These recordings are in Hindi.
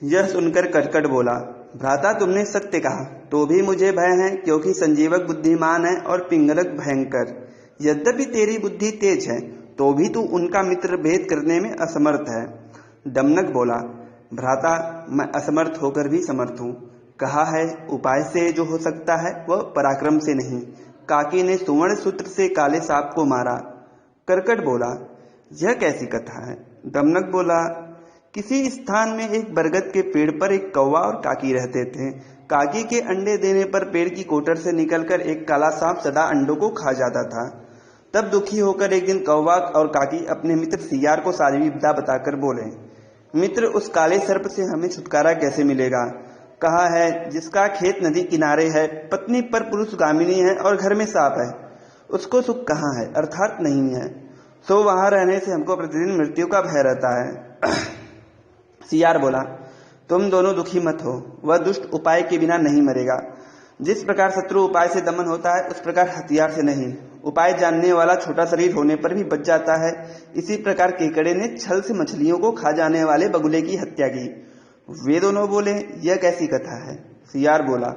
यह सुनकर कटकट बोला, भ्राता तुमने सत्य कहा, तो भी मुझे भय है, क्योंकि संजीवक बुद्धिमान है और पिंगलक भयंकर। यद्यपि तेरी बुद्धि तेज है, तो भी तू उनका मित्र भेद करने में असमर्थ है। दमनक बोला, भ्राता मैं असमर्थ होकर भी समर्थ हूँ। कहा है उपाय से जो हो सकता है वह पराक्रम से नहीं। काकी ने सुवर्ण सूत्र से काले सांप को मारा। करकट बोला, यह कैसी कथा है? दमनक बोला, किसी स्थान में एक बरगद के पेड़ पर एक कौवा और काकी रहते थे। काकी के अंडे देने पर पेड़ की कोटर से निकलकर एक काला सांप सदा अंडों को खा जाता था। तब दुखी होकर एक दिन कौवा और काकी अपने मित्र सियार को सारी विपदा बताकर बोले, मित्र उस काले सर्प से हमें छुटकारा कैसे मिलेगा? कहा है जिसका खेत नदी किनारे है, पत्नी पर पुरुष गामिनी है और घर में सांप है, उसको सुख कहाँ है, अर्थात नहीं है। सो वहां रहने से हमको प्रतिदिन मृत्यु का भय रहता है। सियार बोला, तुम दोनों दुखी मत हो, वह दुष्ट उपाय के बिना नहीं मरेगा। जिस प्रकार शत्रु उपाय से दमन होता है, उस प्रकार हथियार से नहीं। उपाय जानने वाला छोटा शरीर होने पर भी बच जाता है। इसी प्रकार केकड़े ने छल से मछलियों को खा जाने वाले बगुले की हत्या की। वे दोनों बोले, यह कैसी कथा है? सियार बोला,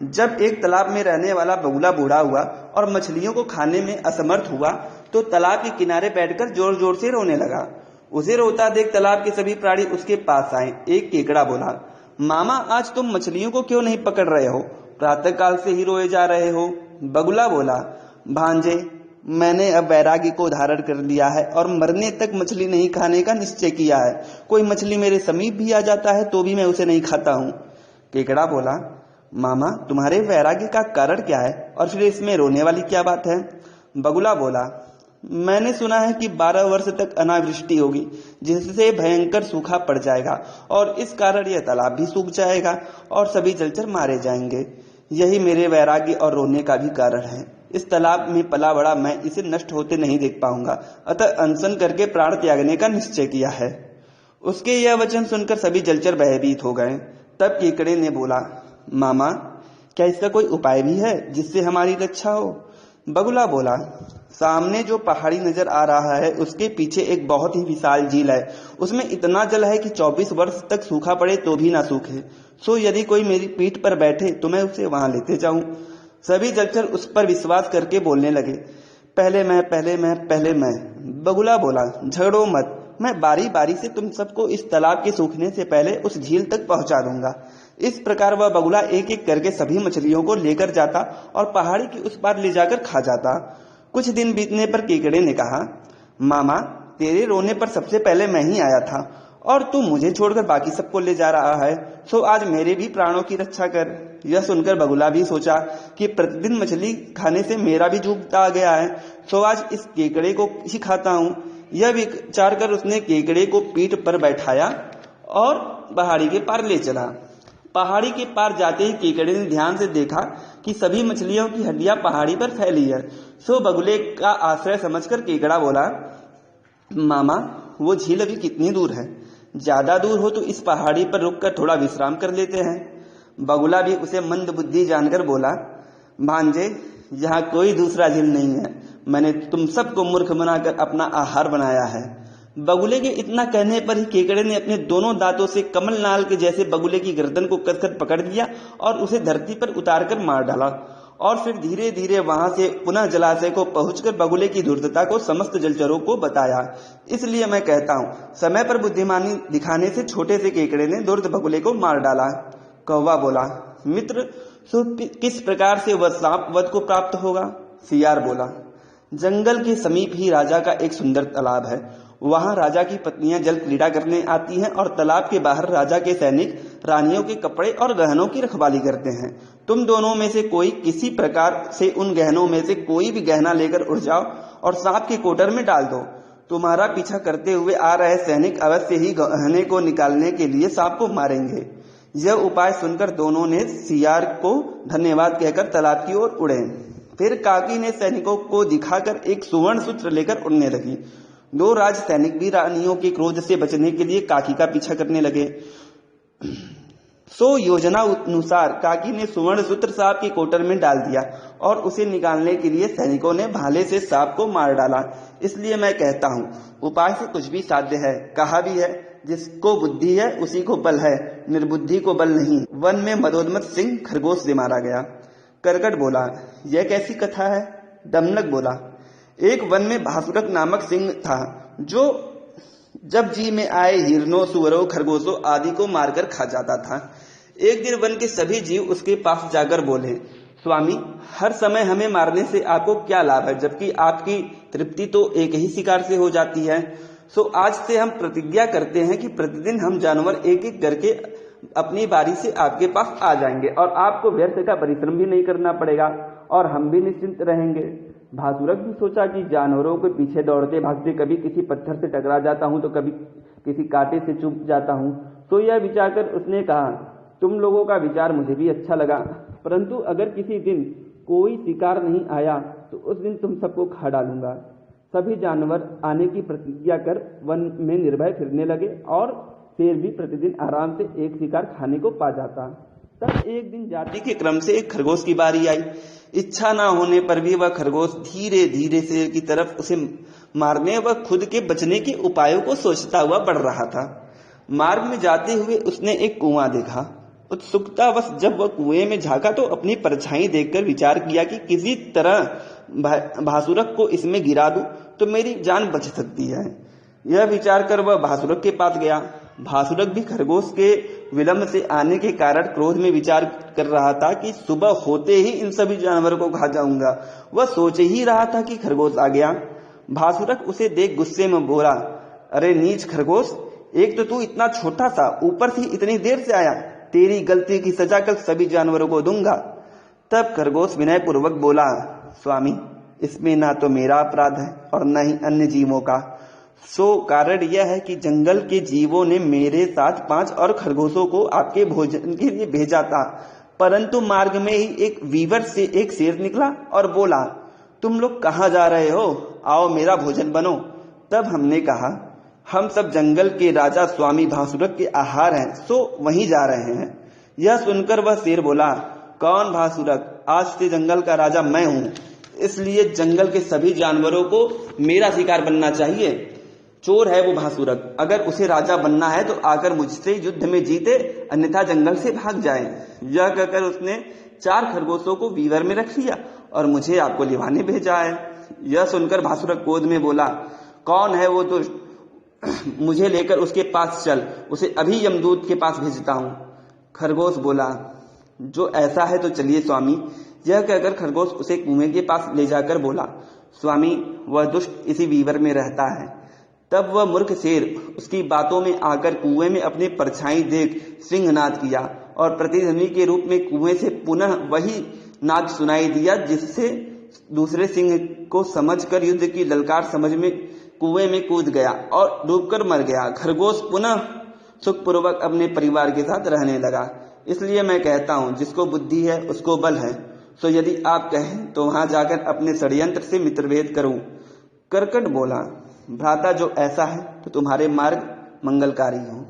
जब एक तालाब में रहने वाला बगुला बूढ़ा हुआ और मछलियों को खाने में असमर्थ हुआ, तो तालाब के किनारे बैठकर जोर जोर से रोने लगा। उसे रोता देख तालाब के सभी प्राणी उसके पास आए। एक केकड़ा बोला, मामा आज तुम मछलियों को क्यों नहीं पकड़ रहे हो? प्रातः काल से ही रोए जा रहे हो। बगुला बोला, भांजे मैंने अब वैराग्य को धारण कर लिया है और मरने तक मछली नहीं खाने का निश्चय किया है। कोई मछली मेरे समीप भी आ जाता है तो भी मैं उसे नहीं खाता हूँ। केकड़ा बोला, मामा तुम्हारे वैराग्य का कारण क्या है और फिर इसमें रोने वाली क्या बात है? बगुला बोला, मैंने सुना है कि 12 वर्ष तक अनावृष्टि होगी, जिससे भयंकर सूखा पड़ जाएगा और इस कारण यह तालाब भी सूख जाएगा और सभी जलचर मारे जाएंगे। यही मेरे वैराग्य और रोने का भी कारण है। इस तालाब में पला बड़ा मैं इसे नष्ट होते नहीं देख पाऊंगा, अतः अनशन करके प्राण त्यागने का निश्चय किया है। उसके यह वचन सुनकर सभी जलचर भयभीत हो गए। तब केकड़े ने बोला, मामा क्या इसका कोई उपाय भी है जिससे हमारी रक्षा हो? बगुला बोला, सामने जो पहाड़ी नजर आ रहा है उसके पीछे एक बहुत ही विशाल झील है। उसमें इतना जल है कि 24 वर्ष तक सूखा पड़े तो भी ना सूखे। सो यदि कोई मेरी पीठ पर बैठे तो मैं उसे वहां लेते जाऊं। सभी जलचर उस पर विश्वास करके बोलने लगे, पहले मैं, पहले मैं, पहले मैं। बगुला बोला, झगड़ो मत, मैं बारी बारी से तुम सबको इस तालाब के सूखने से पहले उस झील तक पहुंचा दूंगा। इस प्रकार वह बगुला एक एक करके सभी मछलियों को लेकर जाता और पहाड़ी की उस पार ले जाकर खा जाता। कुछ दिन बीतने पर केकड़े ने कहा, मामा तेरे रोने पर सबसे पहले मैं ही आया था और तू मुझे छोड़कर बाकी सबको ले जा रहा है, सो आज मेरे भी प्राणों की रक्षा कर। यह सुनकर बगुला भी सोचा कि प्रतिदिन मछली खाने से मेरा भी झूठ आ गया है, सो आज इस केकड़े को ही खाता हूँ। यह विचार कर उसने केकड़े को पीठ पर बैठाया और पहाड़ी के पार ले चला। पहाड़ी के पार जाते ही केकड़े ने ध्यान से देखा कि सभी मछलियों की हड्डियां पहाड़ी पर फैली है। सो बगुले का आश्रय समझकर केकड़ा बोला, मामा वो झील अभी कितनी दूर है? ज्यादा दूर हो तो इस पहाड़ी पर रुककर थोड़ा विश्राम कर लेते हैं। बगुला भी उसे मंद बुद्धि जानकर बोला, भांजे यहाँ कोई दूसरा झील नहीं है, मैंने तुम सबको मूर्ख बनाकर अपना आहार बनाया है। बगुले के इतना कहने पर ही केकड़े ने अपने दोनों दांतों से कमल नाल के जैसे बगुले की गर्दन को कसकर पकड़ लिया और उसे धरती पर उतारकर मार डाला और फिर धीरे धीरे वहां से पुनः जलाशय को पहुंचकर बगुले की धूर्तता को समस्त जलचरों को बताया। इसलिए मैं कहता हूँ, समय पर बुद्धिमानी दिखाने से छोटे से केकड़े ने धूर्त बगुले को मार डाला। कौवा बोला, मित्र सो किस प्रकार से वह सांप वध को प्राप्त होगा? सियार बोला, जंगल के समीप ही राजा का एक सुंदर तालाब है। वहां राजा की पत्नियां जल क्रीड़ा करने आती हैं और तालाब के बाहर राजा के सैनिक रानियों के कपड़े और गहनों की रखवाली करते हैं। तुम दोनों में से कोई किसी प्रकार से उन गहनों में से कोई भी गहना लेकर उड़ जाओ और सांप के कोटर में डाल दो। तुम्हारा पीछा करते हुए आ रहे सैनिक अवश्य ही गहने को निकालने के लिए सांप को मारेंगे। यह उपाय सुनकर दोनों ने सियार को धन्यवाद कहकर तालाब की ओर उड़े। फिर काकी ने सैनिकों को दिखाकर एक सुवर्ण सूत्र लेकर उड़ने लगी। 2 राज सैनिक भी रानियों के क्रोध से बचने के लिए काकी का पीछा करने लगे। सो योजना अनुसार काकी ने सुवर्ण सूत्र सांप के कोटर में डाल दिया और उसे निकालने के लिए सैनिकों ने भाले से सांप को मार डाला। इसलिए मैं कहता हूँ, उपाय से कुछ भी साध्य है। कहा भी है, जिसको बुद्धि है उसी को बल है। निर्बुद्धि को बल नहीं। वन में मदोन्मत्त सिंह खरगोश से मारा गया। करकट बोला, यह कैसी कथा है? दमनक बोला, एक वन में भासुरक नामक सिंह था जो जब जी में आए हिरणों, सुअरों, खरगोशों आदि को मारकर खा जाता था। एक दिन वन के सभी जीव उसके पास जाकर बोले, स्वामी, हर समय हमें मारने से आपको क्या लाभ है, जबकि आपकी तृप्ति तो एक ही शिकार से हो जाती है। सो आज से हम प्रतिज्ञा करते हैं कि प्रतिदिन हम जानवर एक एक करके अपनी बारी से आपके पास आ जाएंगे और आपको व्यर्थ का परिश्रम भी नहीं करना पड़ेगा और हम भी निश्चिंत रहेंगे। भासुरक भी सोचा कि जानवरों के पीछे दौड़ते भागते कभी किसी पत्थर से टकरा जाता हूं तो कभी किसी कांटे से चुभ जाता हूं। तो यह विचार कर उसने कहा, तुम लोगों का विचार मुझे भी अच्छा लगा, परंतु अगर किसी दिन कोई शिकार नहीं आया तो उस दिन तुम सबको खा डालूंगा। सभी जानवर आने की प्रतिज्ञा कर वन में निर्भय फिरने लगे और शेर भी प्रतिदिन आराम से एक शिकार खाने को पा जाता। तब एक दिन जाति के क्रम से एक खरगोश की बारी आई। इच्छा ना होने पर भी वह खरगोश धीरे धीरे शेर की तरफ उसे मारने व खुद के बचने के उपायों को सोचता हुआ बढ़ रहा था। मार्ग में जाते हुए उसने एक कुआं देखा। उत्सुकतावश जब वह कुएं में झांका तो अपनी परछाई देखकर विचार किया कि किसी तरह भासुरक को इसमें गिरा दूं तो मेरी जान बच सकती है। यह विचार कर वह भासुरक के पास गया। भासुरक भी खरगोश के विलंब से आने के कारण क्रोध में विचार कर रहा था कि सुबह होते ही इन सभी जानवरों को खा जाऊंगा। वह सोच ही रहा था कि खरगोश आ गया। भासुरक उसे देख गुस्से में बोला, अरे नीच खरगोश, एक तो तू इतना छोटा सा, ऊपर से इतनी देर से आया। तेरी गलती की सजा कल सभी जानवरों को दूंगा। तब खरगोश विनय पूर्वक बोला, स्वामी, इसमें ना तो मेरा अपराध है और न ही अन्य जीवों का। सो कारण यह है कि जंगल के जीवों ने मेरे साथ 5 और खरगोशों को आपके भोजन के लिए भेजा था, परंतु मार्ग में ही एक वीवर से एक शेर निकला और बोला, तुम लोग कहाँ जा रहे हो? आओ मेरा भोजन बनो। तब हमने कहा, हम सब जंगल के राजा स्वामी भासुरक के आहार हैं, सो वहीं जा रहे हैं। यह सुनकर वह शेर बोला, कौन भासुरक? आज से जंगल का राजा मैं हूं, इसलिए जंगल के सभी जानवरों को मेरा शिकार बनना चाहिए। चोर है वो भासुरक, अगर उसे राजा बनना है तो आकर मुझसे युद्ध में जीते, अन्यथा जंगल से भाग जाए। यह कहकर उसने 4 खरगोशों को वीवर में रख लिया और मुझे आपको लिवाने भेजा है। यह सुनकर भासुरक क्रोध में बोला, कौन है वो दुष्ट? मुझे लेकर उसके पास चल, उसे अभी यमदूत के पास भेजता हूं। खरगोश बोला, जो ऐसा है तो चलिए स्वामी। यह कहकर खरगोश उसे कुएं के पास ले जाकर बोला, स्वामी, वह दुष्ट इसी वीवर में रहता है। तब वह मूर्ख शेर उसकी बातों में आकर कुएं में अपनी परछाई देख सिंहनाद किया और प्रतिध्वनि के रूप में कुएं से पुनः वही नाद सुनाई दिया, जिससे दूसरे सिंह को समझकर युद्ध की ललकार समझ में कुएं में कूद गया और डूबकर मर गया। खरगोश पुनः सुखपूर्वक अपने परिवार के साथ रहने लगा। इसलिए मैं कहता हूं, जिसको बुद्धि है उसको बल है। सो यदि आप कहें तो वहां जाकर अपने षड्यंत्र से मित्रभेद करूं। करकट बोला, भ्राता, जो ऐसा है तो तुम्हारे मार्ग मंगलकारी हो।